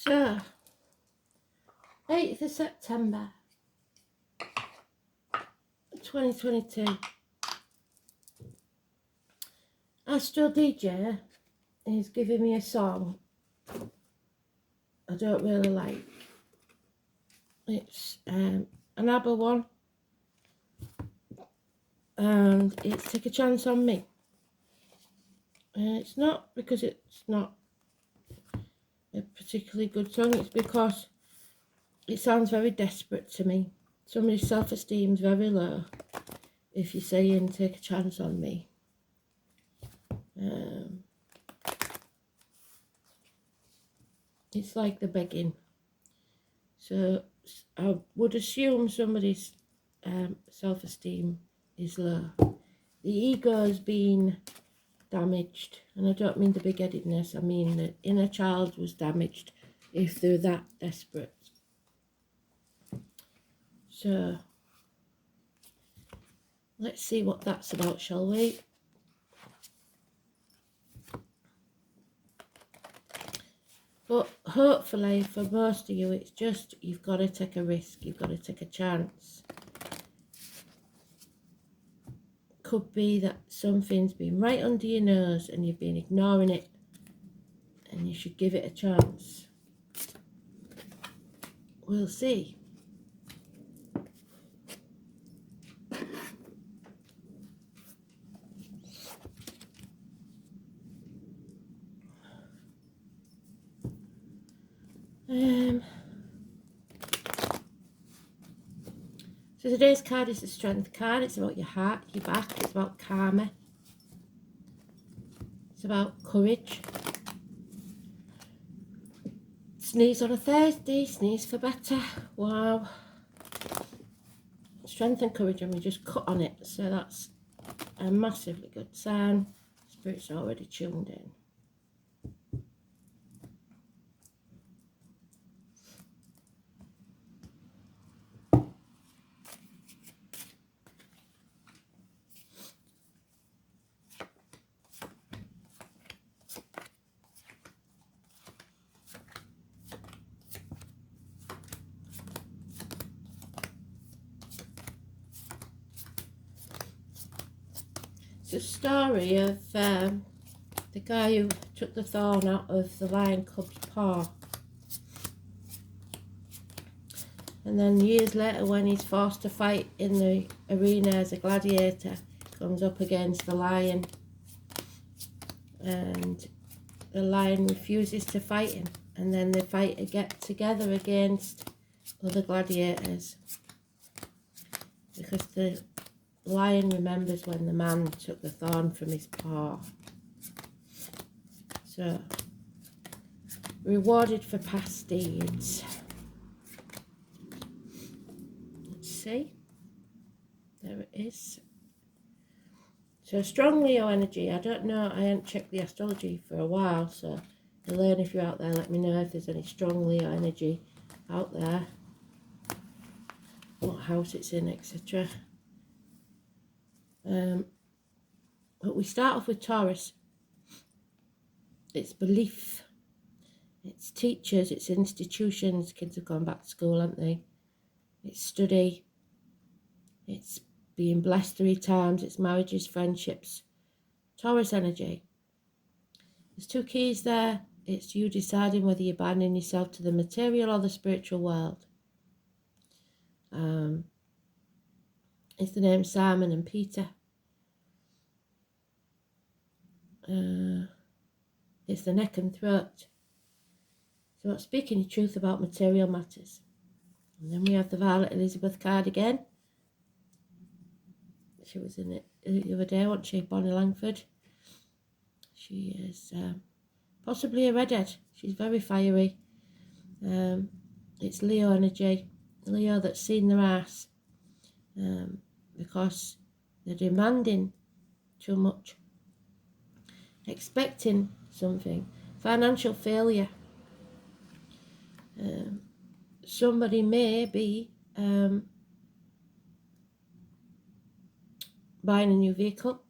So, 8th of September 2022. Astro DJ is giving me a song I don't really like. It's an ABBA one, and it's Take a Chance on Me. It's not because it's not a particularly good song, it's because it sounds very desperate to me. Somebody's self-esteem's very low if you're saying take a chance on me. It's like the begging. So I would assume somebody's self-esteem is low. The ego's been damaged, and I don't mean the big-headedness, I mean the inner child was damaged if they're that desperate. So let's see what that's about, shall we? But hopefully for most of you it's just you've got to take a risk, you've got to take a chance. Could be that something's been right under your nose and you've been ignoring it, and you should give it a chance. We'll see. So today's card is the Strength card. It's about your heart, your back. It's about karma. It's about courage. Sneeze on a Thursday, sneeze for better. Wow. Strength and courage, and we just cut on it. So that's a massively good sign. Spirit's already tuned in. It's a story of the guy who took the thorn out of the lion cub's paw. And then years later, when he's forced to fight in the arena as a gladiator, comes up against the lion. And the lion refuses to fight him. And then they get together against other gladiators. Because the lion remembers when the man took the thorn from his paw. So, rewarded for past deeds. Let's see. There it is. So, strong Leo energy. I don't know. I haven't checked the astrology for a while. So, Elaine, if you're out there, let me know if there's any strong Leo energy out there. What house it's in, etc. But we start off with Taurus. It's belief, it's teachers, it's institutions. Kids have gone back to school, haven't they? It's study, it's being blessed 3 times, it's marriages, friendships. Taurus energy. There's 2 keys there. It's you deciding whether you're binding yourself to the material or the spiritual world. It's the name Simon and Peter. It's the neck and throat. So it's speaking the truth about material matters. And then we have the Violet Elizabeth card again. She was in it the other day, wasn't she? Bonnie Langford. She is possibly a redhead. She's very fiery. It's Leo energy. Leo that's seen their ass. Because they're demanding too much. Expecting something. Financial failure. Somebody may be buying a new vehicle,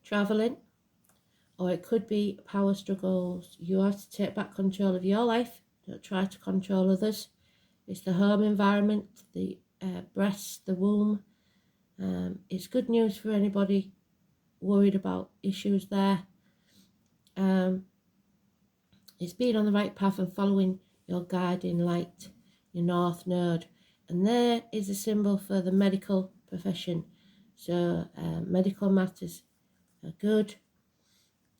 travelling, or it could be power struggles. You have to take back control of your life Don't try to control others. It's the home environment, the breast, the womb. It's good news for anybody worried about issues there. It's being on the right path and following your guiding light, your north node. And there is a symbol for the medical profession. So medical matters are good.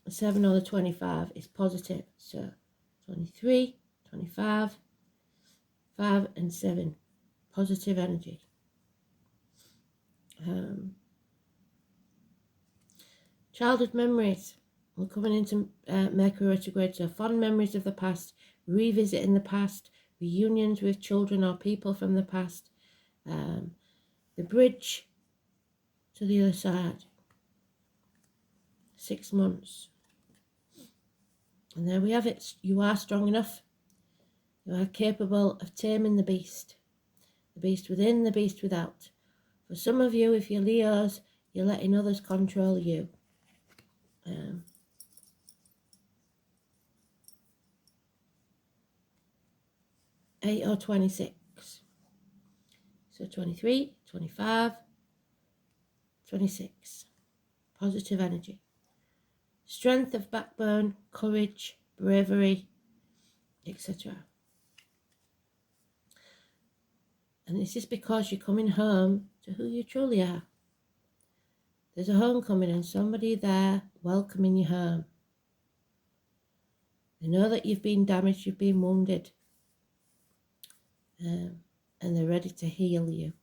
7 or the 25 is positive. So 23, 25, 5 and 7. Positive energy. Childhood memories. We're coming into Mercury retrograde, so fond memories of the past, revisiting the past, reunions with children or people from the past, the bridge to the other side, 6 months. And there we have it. You are strong enough. You are capable of taming the beast within, the beast without. For some of you, if you're Leos, you're letting others control you. 8 or 26. So 23, 25, 26. Positive energy. Strength of backbone, courage, bravery, etc. And this is because you're coming home to who you truly are. There's a homecoming and somebody there welcoming you home. They know that you've been damaged, you've been wounded. And they're ready to heal you.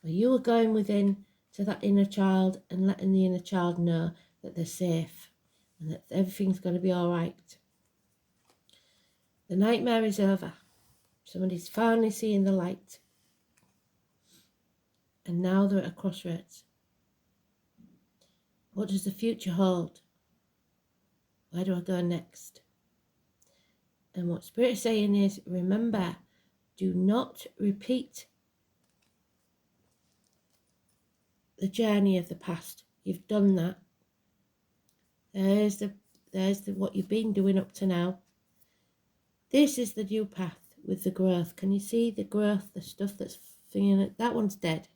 But you are going within to that inner child and letting the inner child know that they're safe and that everything's going to be all right. The nightmare is over. Somebody's finally seeing the light. And now they're at a crossroads. What does the future hold? Where do I go next? And what Spirit is saying is, remember, do not repeat the journey of the past. You've done that. There's the what you've been doing up to now. This is the new path with the growth. Can you see the growth, the stuff that's thinking it? That one's dead.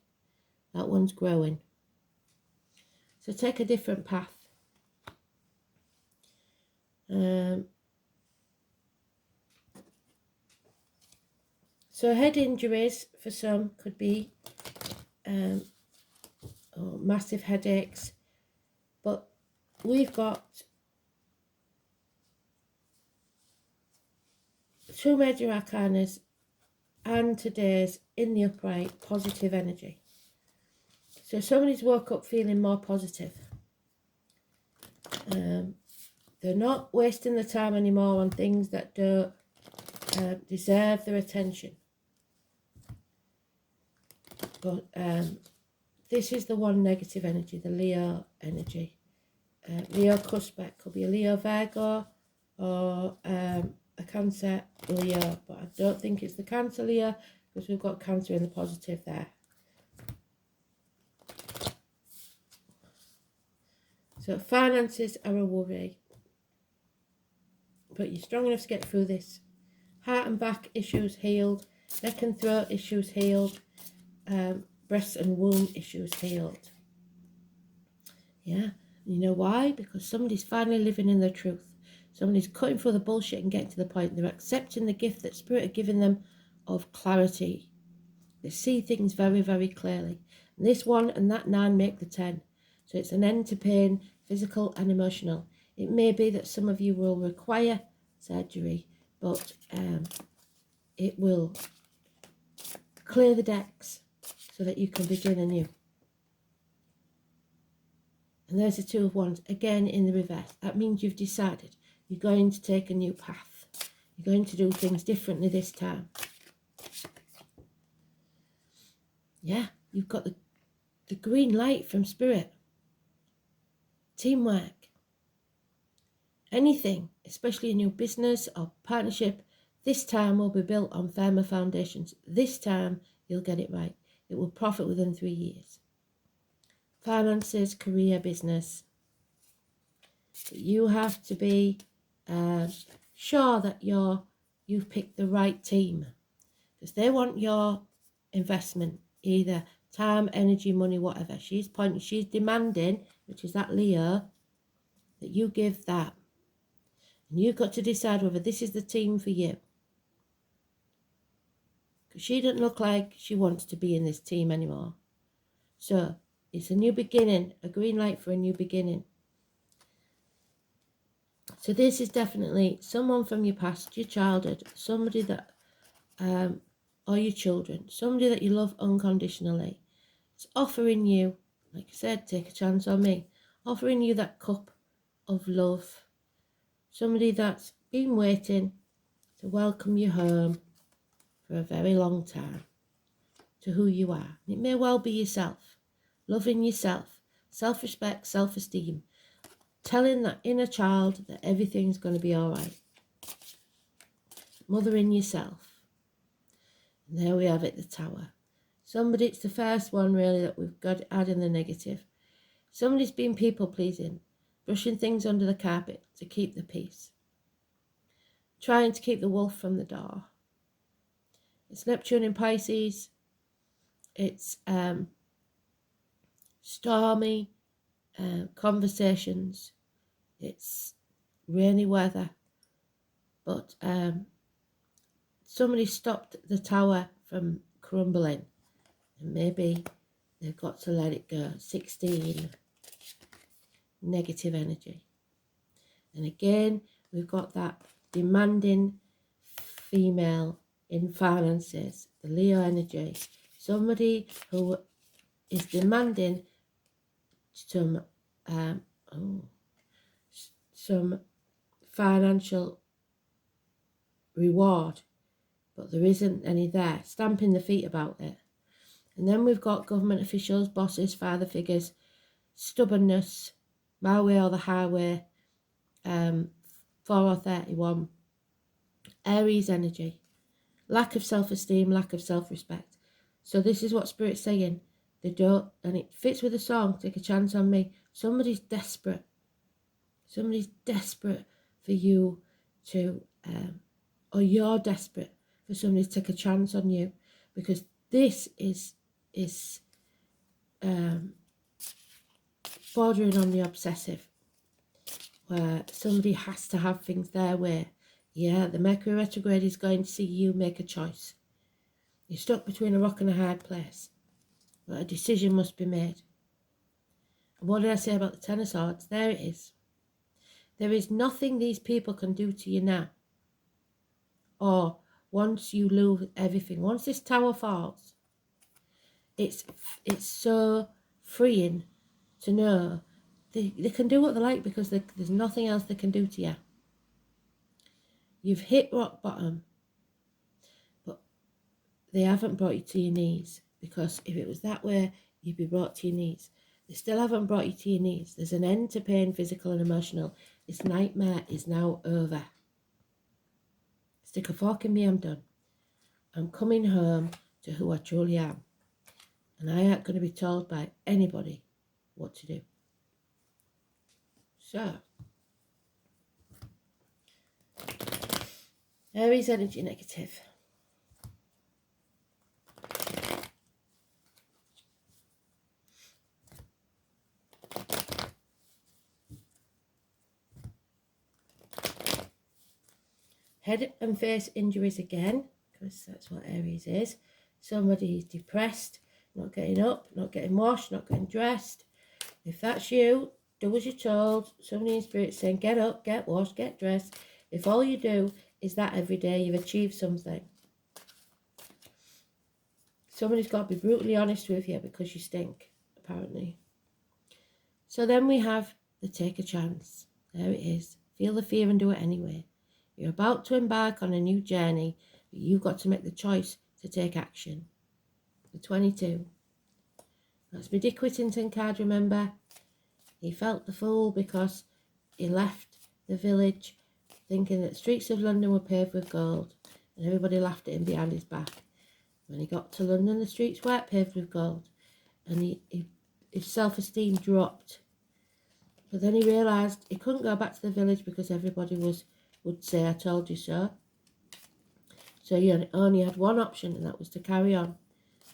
That one's growing. So take a different path. So head injuries for some could be massive headaches, but we've got 2 major arcanas and today's in the upright positive energy. So somebody's woke up feeling more positive. They're not wasting the time anymore on things that don't deserve their attention. But this is the one negative energy, the Leo energy. Leo Cuspec could be a Leo Virgo or a Cancer Leo, but I don't think it's the Cancer Leo because we've got Cancer in the positive there. So finances are a worry, but you're strong enough to get through this. Heart and back issues healed, neck and throat issues healed, breast and womb issues healed. Yeah, you know why? Because somebody's finally living in their truth. Somebody's cutting through the bullshit and getting to the point. They're accepting the gift that Spirit are giving them of clarity. They see things very, very clearly. And this 1 and that 9 make the 10. So it's an end to pain, physical and emotional. It may be that some of you will require surgery, but it will clear the decks so that you can begin anew. And there's the 2 of Wands, again in the reverse. That means you've decided you're going to take a new path. You're going to do things differently this time. Yeah, you've got the green light from Spirit. Teamwork. Anything, especially a new business or partnership, this time will be built on firmer foundations. This time you'll get it right. It will profit within 3 years. Finances, career, business. You have to be sure that you're you've picked the right team, because they want your investment, either time, energy, money, whatever. She's demanding, which is that Leo, that you give that. And you've got to decide whether this is the team for you. Because she doesn't look like she wants to be in this team anymore. So it's a new beginning, a green light for a new beginning. So this is definitely someone from your past, your childhood, somebody that, or your children, somebody that you love unconditionally. It's offering you, like I said, take a chance on me, offering you that cup of love. Somebody that's been waiting to welcome you home for a very long time to who you are. It may well be yourself, loving yourself, self-respect, self-esteem, telling that inner child that everything's going to be all right. Mothering yourself. And there we have it, the Tower. Somebody, it's the first one really that we've got to add in the negative. Somebody's been people-pleasing, brushing things under the carpet to keep the peace, trying to keep the wolf from the door. It's Neptune in Pisces. It's stormy conversations. It's rainy weather. But somebody stopped the tower from crumbling. And maybe they've got to let it go. 16, negative energy. And again, we've got that demanding female in finances, the Leo energy. Somebody who is demanding some financial reward, but there isn't any there, stamping the feet about it. And then we've got government officials, bosses, father figures, stubbornness, my way or the highway, 4 or 31, Aries energy, lack of self-esteem, lack of self-respect. So this is what Spirit's saying. They don't, and it fits with the song, Take a Chance on Me. Somebody's desperate. Somebody's desperate for you to, or you're desperate for somebody to take a chance on you, because this is bordering on the obsessive, where somebody has to have things their way. Yeah, the Mercury retrograde is going to see you make a choice. You're stuck between a rock and a hard place, but a decision must be made. And what did I say about the Ten of Swords? There it is. There is nothing these people can do to you now, or once you lose everything, once this tower falls, it's so freeing to know they can do what they like, because there's nothing else they can do to you. You've hit rock bottom, but they haven't brought you to your knees, because if it was that way, you'd be brought to your knees. They still haven't brought you to your knees. There's an end to pain, physical and emotional. This nightmare is now over. Stick a fork in me, I'm done. I'm coming home to who I truly am. And I ain't going to be told by anybody what to do. So, Aries energy negative. Head and face injuries again, because that's what Aries is. Somebody is depressed, not getting up, not getting washed, not getting dressed. If that's you, do as you're told. Somebody in Spirit saying, get up, get washed, get dressed. If all you do is that every day, you've achieved something. Somebody's got to be brutally honest with you, because you stink, apparently. So then we have the take a chance. There it is. Feel the fear and do it anyway. You're about to embark on a new journey, but you've got to make the choice to take action. The 22. That's my Dick Whittington card, remember? He felt the fool because he left the village thinking that the streets of London were paved with gold, and everybody laughed at him behind his back. When he got to London, the streets weren't paved with gold, and his self-esteem dropped. But then he realised he couldn't go back to the village because everybody would say, I told you so. So he only had one option, and that was to carry on.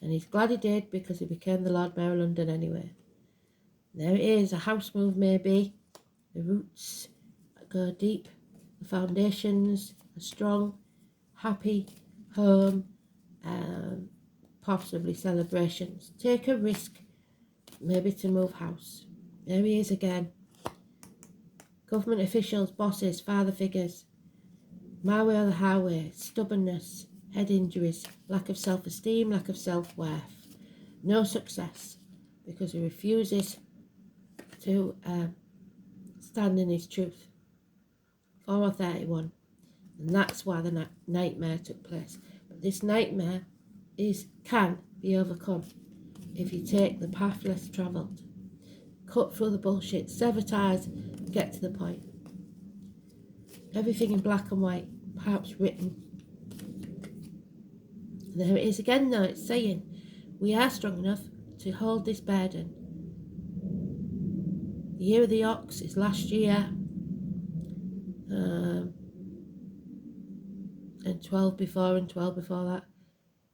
And he's glad he did, because he became the Lord Mayor of London anyway. There it is, a house move maybe. The roots go deep, the foundations are strong, happy home, possibly celebrations. Take a risk, maybe to move house. There he is again. Government officials, bosses, father figures. My way or the highway, stubbornness, head injuries, lack of self-esteem, lack of self-worth. No success, because he refuses to stand in his truth. 431. And that's why the nightmare took place. But this nightmare can be overcome if you take the path less travelled. Cut through the bullshit, sever ties, get to the point. Everything in black and white, perhaps written. There it is again though, it's saying, we are strong enough to hold this burden. The year of the ox is last year, and 12 before and 12 before that.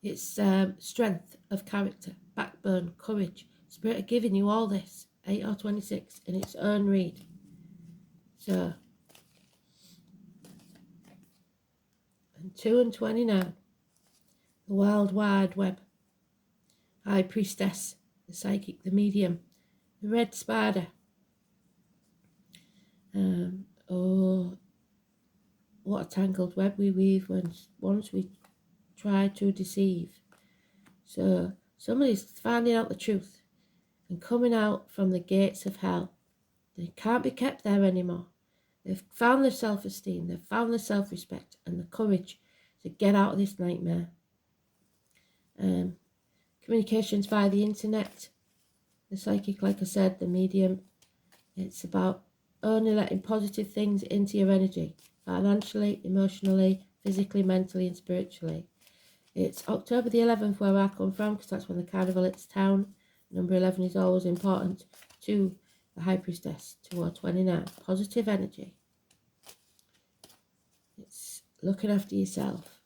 It's strength of character, backbone, courage, spirit of giving you all this. 8 or 26 in its own read. So, and 2 and 29. The Wild Wide Web. High Priestess, the Psychic, the Medium, the Red Spider. Oh, what a tangled web we weave once we try to deceive. So somebody's finding out the truth and coming out from the gates of hell. They can't be kept there anymore. They've found their self-esteem, they've found their self-respect and the courage to get out of this nightmare. Communications via the internet, the psychic, like I said, the medium. It's about only letting positive things into your energy, financially, emotionally, physically, mentally and spiritually. It's October the 11th where I come from, because that's when the carnival hits town. Number 11 is always important to the High Priestess, 2029. Positive energy. It's looking after yourself.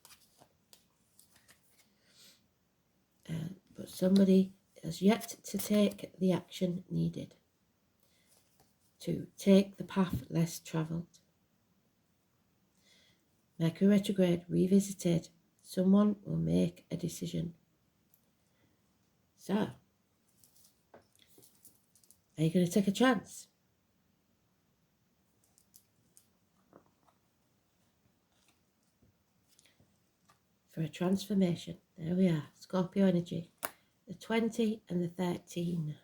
But somebody has yet to take the action needed to take the path less travelled. Mercury retrograde revisited. Someone will make a decision. So, are you going to take a chance? For a transformation. There we are. Scorpio energy. The 20 and the 13.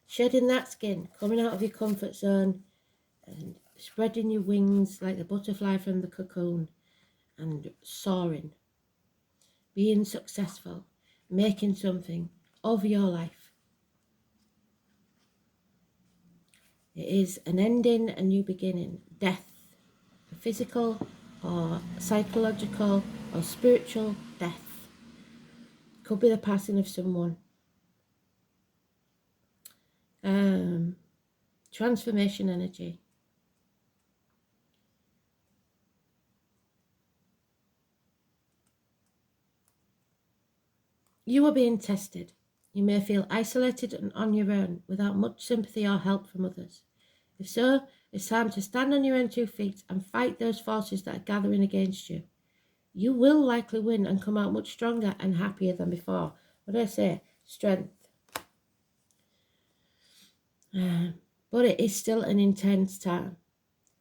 Shedding that skin, coming out of your comfort zone and spreading your wings like the butterfly from the cocoon and soaring. Being successful, making something of your life. It is an ending, a new beginning. Death, a physical or psychological or spiritual death. Could be the passing of someone. Transformation energy. You are being tested. You may feel isolated and on your own without much sympathy or help from others. If so, it's time to stand on your own 2 feet and fight those forces that are gathering against you. You will likely win and come out much stronger and happier than before. What do I say? Strength. But it is still an intense time.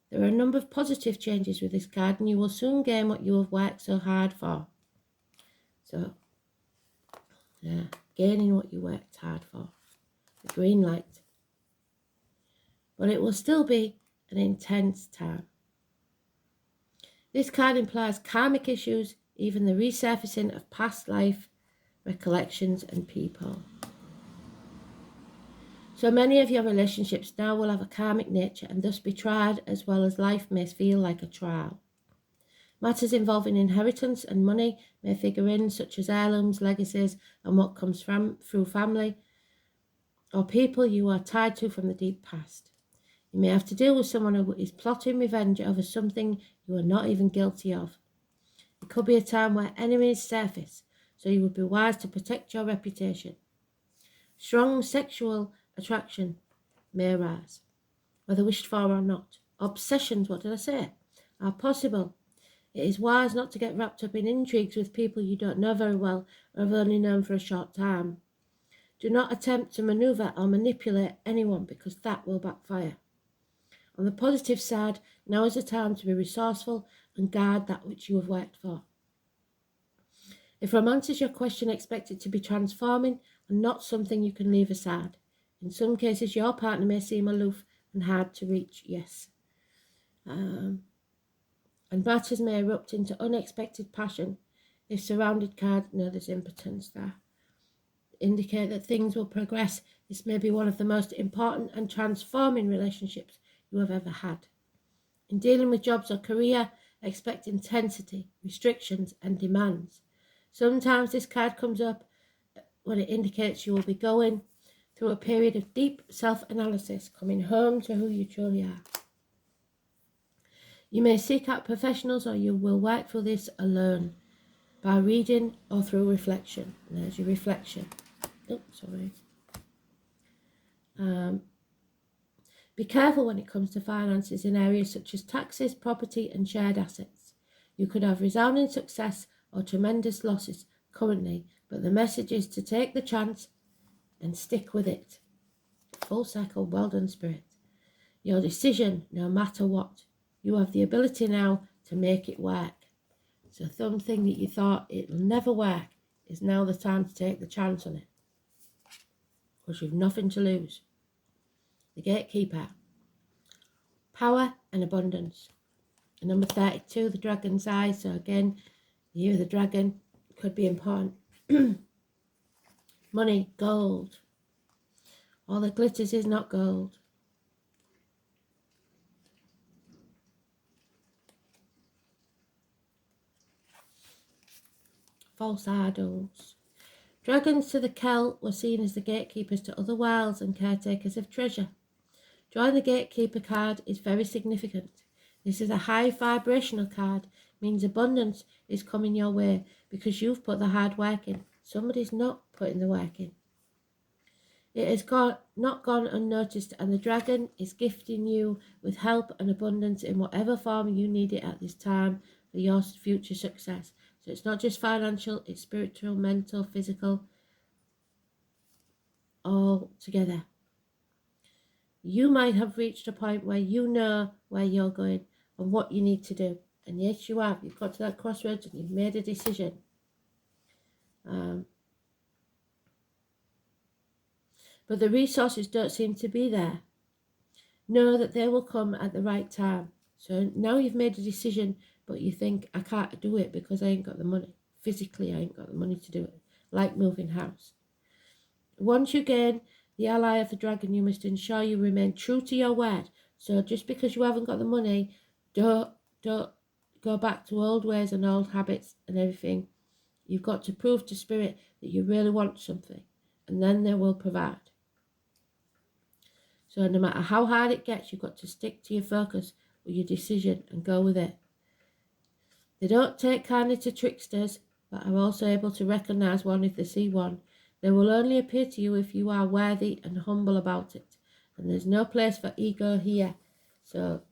There are a number of positive changes with this card, and you will soon gain what you have worked so hard for. So, yeah, gaining what you worked hard for. The green light. But it will still be an intense time. This card implies karmic issues, even the resurfacing of past life recollections and people. So many of your relationships now will have a karmic nature and thus be tried, as well as life may feel like a trial. Matters involving inheritance and money may figure in, such as heirlooms, legacies, and what comes through family or people you are tied to from the deep past. You may have to deal with someone who is plotting revenge over something you are not even guilty of. It could be a time where enemies surface, so you would be wise to protect your reputation. Strong sexual attraction may arise, whether wished for or not. Obsessions, what did I say, are possible. It is wise not to get wrapped up in intrigues with people you don't know very well or have only known for a short time. Do not attempt to maneuver or manipulate anyone because that will backfire. On the positive side, now is the time to be resourceful and guard that which you have worked for. If romance is your question, expect it to be transforming and not something you can leave aside. In some cases, your partner may seem aloof and hard to reach, yes. And matters may erupt into unexpected passion. If surrounded cards, no, there's impotence there. Indicate that things will progress. This may be one of the most important and transforming relationships you have ever had. In dealing with jobs or career, expect intensity, restrictions, and demands. Sometimes this card comes up when it indicates you will be going through a period of deep self-analysis, coming home to who you truly are. You may seek out professionals, or you will work through this alone by reading or through reflection. And there's your reflection. Oh, sorry. Be careful when it comes to finances in areas such as taxes, property, and shared assets. You could have resounding success or tremendous losses currently, but the message is to take the chance and stick with it. Full circle, well done, Spirit. Your decision, no matter what. You have the ability now to make it work. So something that you thought it'll never work is now the time to take the chance on it, because you've nothing to lose. The Gatekeeper. Power and abundance. And number 32, the Dragon's Eye. So again, the year of the dragon could be important. Money, gold. All that glitters is not gold. False idols. Dragons to the Celt were seen as the gatekeepers to other worlds and caretakers of treasure. Drawing the Gatekeeper card is very significant. This is a high vibrational card, means abundance is coming your way because you've put the hard work in. Somebody's not putting the work in. It has not gone unnoticed, and the dragon is gifting you with help and abundance in whatever form you need it at this time for your future success. So it's not just financial, it's spiritual, mental, physical, all together. You might have reached a point where you know where you're going and what you need to do. And yes, you have. You've got to that crossroads and you've made a decision. But the resources don't seem to be there. Know that they will come at the right time. So now you've made a decision, but you think, I can't do it because I ain't got the money. Physically, I ain't got the money to do it. Like moving house. Once you gain the ally of the dragon, you must ensure you remain true to your word. So just because you haven't got the money, don't go back to old ways and old habits and everything. You've got to prove to Spirit that you really want something, and then they will provide. So no matter how hard it gets, you've got to stick to your focus with your decision and go with it. They don't take kindly to tricksters, but are also able to recognize one if they see one. They will only appear to you if you are worthy and humble about it. And there's no place for ego here. So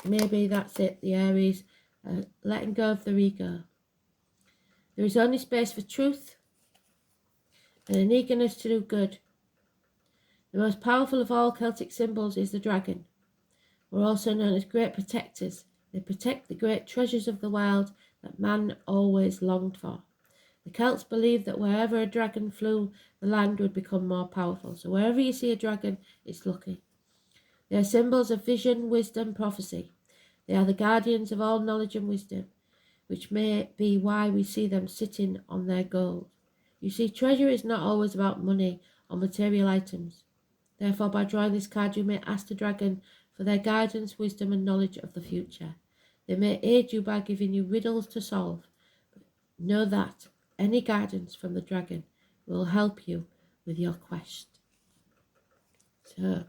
maybe that's it, the Aries, letting go of their ego. There is only space for truth and an eagerness to do good. The most powerful of all Celtic symbols is the dragon. We're also known as great protectors. They protect the great treasures of the wild that man always longed for. The Celts believed that wherever a dragon flew, the land would become more powerful. So wherever you see a dragon, it's lucky. They are symbols of vision, wisdom, prophecy. They are the guardians of all knowledge and wisdom, which may be why we see them sitting on their gold. You see, treasure is not always about money or material items. Therefore, by drawing this card, you may ask the dragon for their guidance, wisdom, and knowledge of the future. They may aid you by giving you riddles to solve. But know that any guidance from the dragon will help you with your quest. So,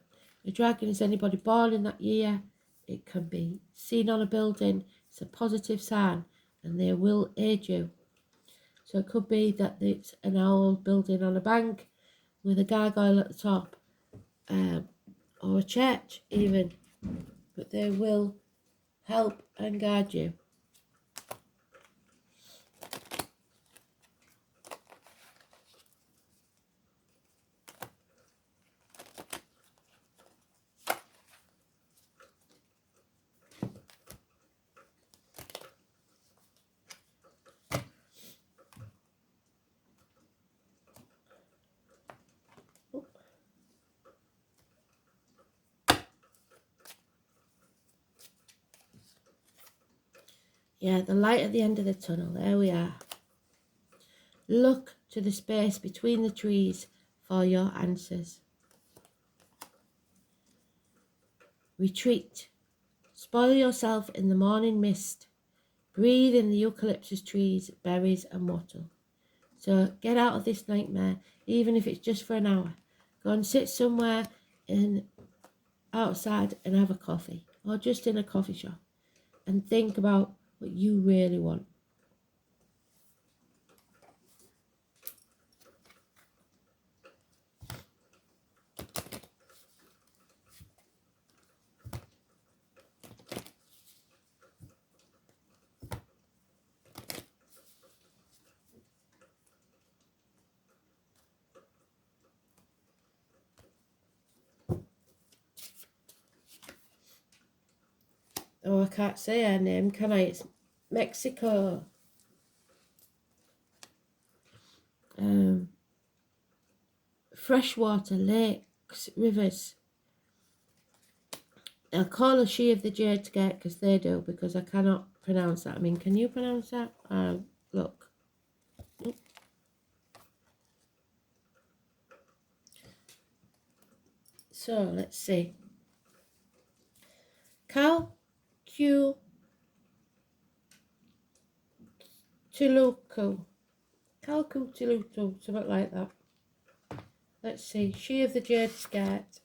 the dragon is anybody born in that year. It can be seen on a building. It's a positive sign. and they will aid you. So it could be that it's an old building on a bank with a gargoyle at the top, or a church even, but they will help and guide you. Yeah, the light at the end of the tunnel, there we are. Look to the space between the trees for your answers. Retreat. Spoil yourself in the morning mist. Breathe in the eucalyptus trees, berries and wattle. So get out of this nightmare, even if it's just for an hour. Go and sit somewhere outside and have a coffee, or just in a coffee shop, and think about what you really want. Oh, I can't say her name, can I? It's Mexico. Freshwater, lakes, rivers. I'll call her she of the jade skirt because they do, because I cannot pronounce that. I mean, can you pronounce that? Look. So, let's see. Tuluku. Tuluku, something like that. Let's see. She of the jade skirt.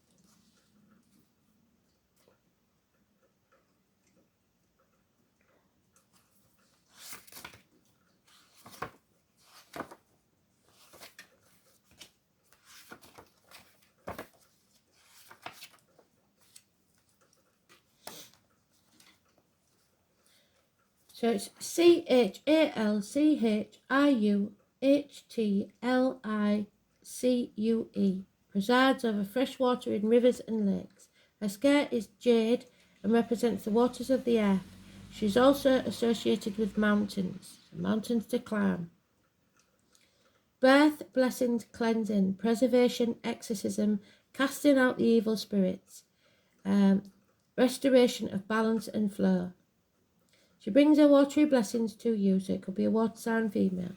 So it's Chalchihuhtlicue, presides over fresh water in rivers and lakes. Her skirt is jade and represents the waters of the earth. She's also associated with mountains to climb. Birth, blessings, cleansing, preservation, exorcism, casting out the evil spirits, restoration of balance and flow. She brings her watery blessings to you, so it could be a water sign female.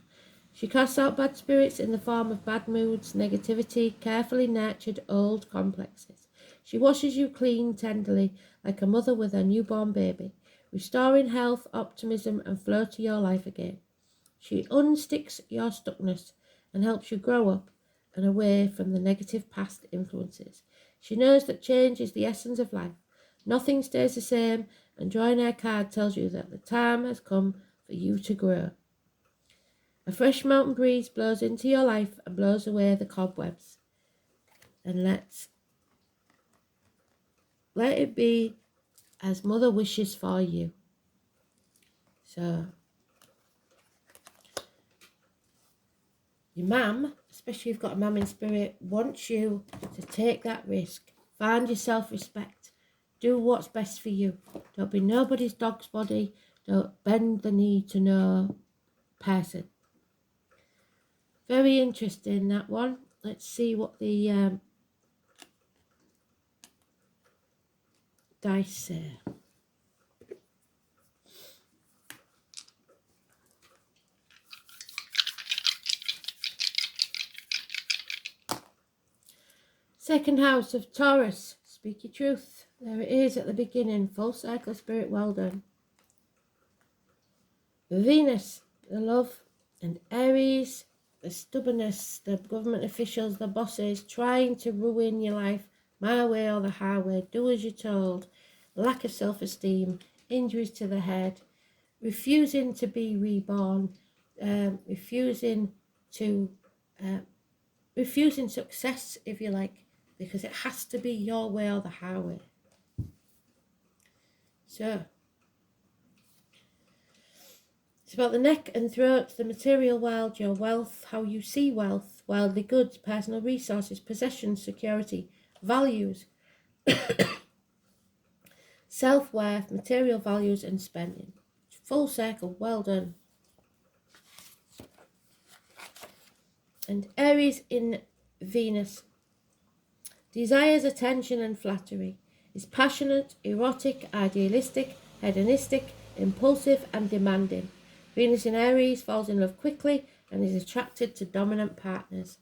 She casts out bad spirits in the form of bad moods, negativity, carefully nurtured old complexes. She washes you clean tenderly, like a mother with her newborn baby, restoring health, optimism and flow to your life again. She unsticks your stuckness and helps you grow up and away from the negative past influences. She knows that change is the essence of life. Nothing stays the same, and drawing her card tells you that the time has come for you to grow. A fresh mountain breeze blows into your life and blows away the cobwebs. And let it be as Mother wishes for you. So, your mum, especially if you've got a mum in spirit, wants you to take that risk. Find your self-respect. Do what's best for you. Don't be nobody's dog's body. Don't bend the knee to no person. Very interesting, that one. Let's see what the dice say. Second house of Taurus. Speak your truth. There it is at the beginning. Full circle, spirit, well done. Venus, the love, and Aries, the stubbornness, the government officials, the bosses, trying to ruin your life, my way or the highway, do as you're told, lack of self-esteem, injuries to the head, refusing to be reborn, refusing success, if you like, because it has to be your way or the highway. So it's about the neck and throat, the material world, your wealth, how you see wealth, worldly goods, personal resources, possessions, security, values, self-worth, material values and spending. Full circle, well done. And Aries in Venus desires attention and flattery, is passionate, erotic, idealistic, hedonistic, impulsive and demanding. Venus in Aries falls in love quickly and is attracted to dominant partners.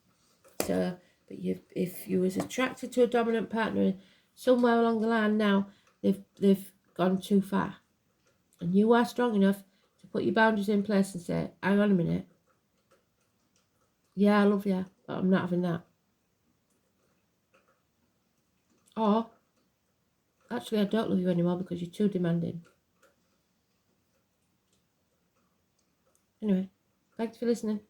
So, but if you was attracted to a dominant partner somewhere along the line now, they've gone too far. And you are strong enough to put your boundaries in place and say, hang on a minute. Yeah, I love you, but I'm not having that. Or, actually, I don't love you anymore because you're too demanding. Anyway, thanks for listening.